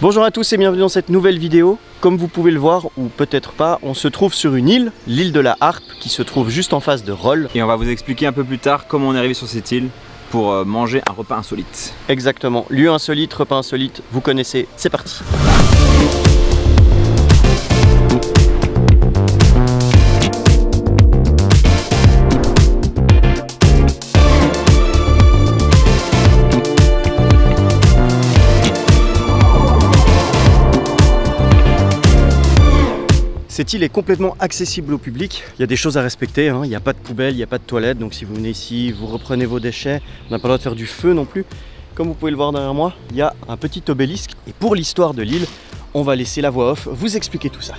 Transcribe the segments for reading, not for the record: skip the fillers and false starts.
Bonjour à tous et bienvenue dans cette nouvelle vidéo. Comme vous pouvez le voir, ou peut-être pas, on se trouve sur une île, l'île de la Harpe, qui se trouve juste en face de Rolle. Et on va vous expliquer un peu plus tard comment on est arrivé sur cette île pour manger un repas insolite. Exactement, lieu insolite, repas insolite, vous connaissez, c'est parti. Cette île est complètement accessible au public, il y a des choses à respecter, hein. Il n'y a pas de poubelle, il n'y a pas de toilette, donc si vous venez ici, vous reprenez vos déchets, on n'a pas le droit de faire du feu non plus. Comme vous pouvez le voir derrière moi, il y a un petit obélisque, et pour l'histoire de l'île, on va laisser la voix off vous expliquer tout ça.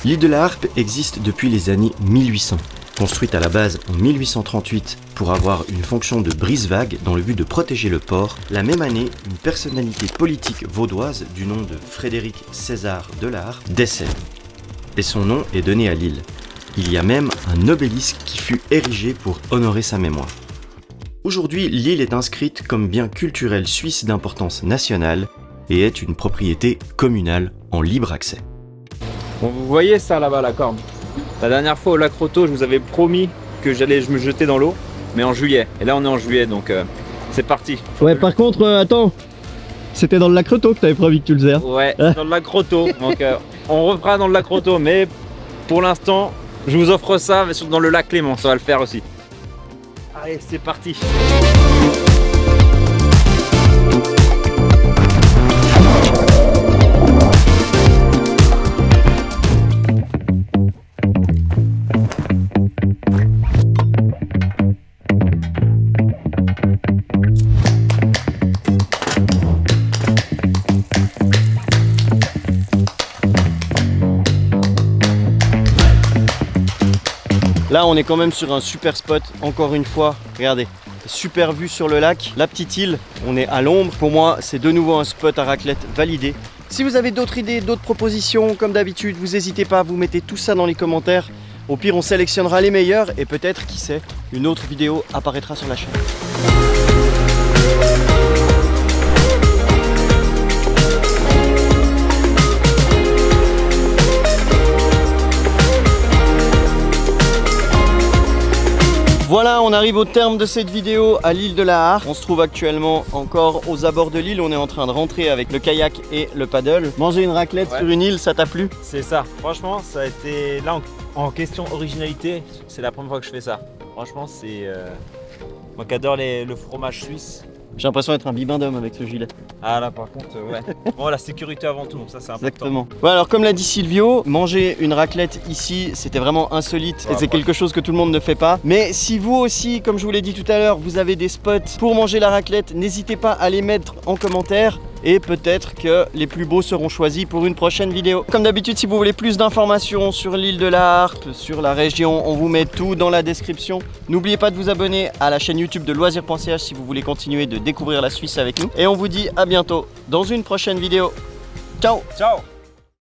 L'île de la Harpe existe depuis les années 1800. Construite à la base en 1838 pour avoir une fonction de brise-vague dans le but de protéger le port, la même année, une personnalité politique vaudoise du nom de Frédéric César de la Harpe décède. Et son nom est donné à l'île. Il y a même un obélisque qui fut érigé pour honorer sa mémoire. Aujourd'hui, l'île est inscrite comme bien culturel suisse d'importance nationale et est une propriété communale en libre accès. Bon, vous voyez ça là-bas, la corne? La dernière fois au lac Roto, je vous avais promis que j'allais me jeter dans l'eau, mais en juillet. Et là on est en juillet, donc c'est parti. Ouais, par contre, attends, c'était dans le lac Roto que tu avais promis que tu le faisais. Ouais, dans le lac Roto. Donc on refera dans le lac Roto, mais pour l'instant, je vous offre ça dans le lac Clément, ça va le faire aussi. Allez, c'est parti. Là on est quand même sur un super spot, encore une fois, regardez, super vue sur le lac, la petite île, on est à l'ombre. Pour moi c'est de nouveau un spot à raclette validé. Si vous avez d'autres idées, d'autres propositions, comme d'habitude, vous n'hésitez pas, vous mettez tout ça dans les commentaires. Au pire on sélectionnera les meilleurs et peut-être, qui sait, une autre vidéo apparaîtra sur la chaîne. Voilà, on arrive au terme de cette vidéo à l'île de la Harpe. On se trouve actuellement encore aux abords de l'île. On est en train de rentrer avec le kayak et le paddle. Manger une raclette sur une île, ça t'a plu? C'est ça. Franchement, ça a été là en question originalité. C'est la première fois que je fais ça. Franchement, c'est moi qui adore le fromage suisse. J'ai l'impression d'être un bibendum avec ce gilet. Ah là par contre, ouais. Bon, la sécurité avant tout, ça c'est important. Exactement. Ouais, alors comme l'a dit Silvio, manger une raclette ici, c'était vraiment insolite et c'est quelque chose que tout le monde ne fait pas. Mais si vous aussi, comme je vous l'ai dit tout à l'heure, vous avez des spots pour manger la raclette, n'hésitez pas à les mettre en commentaire. Et peut-être que les plus beaux seront choisis pour une prochaine vidéo. Comme d'habitude, si vous voulez plus d'informations sur l'île de la Harpe, sur la région, on vous met tout dans la description. N'oubliez pas de vous abonner à la chaîne YouTube de loisirs.ch si vous voulez continuer de découvrir la Suisse avec nous. Et on vous dit à bientôt dans une prochaine vidéo. Ciao! Ciao!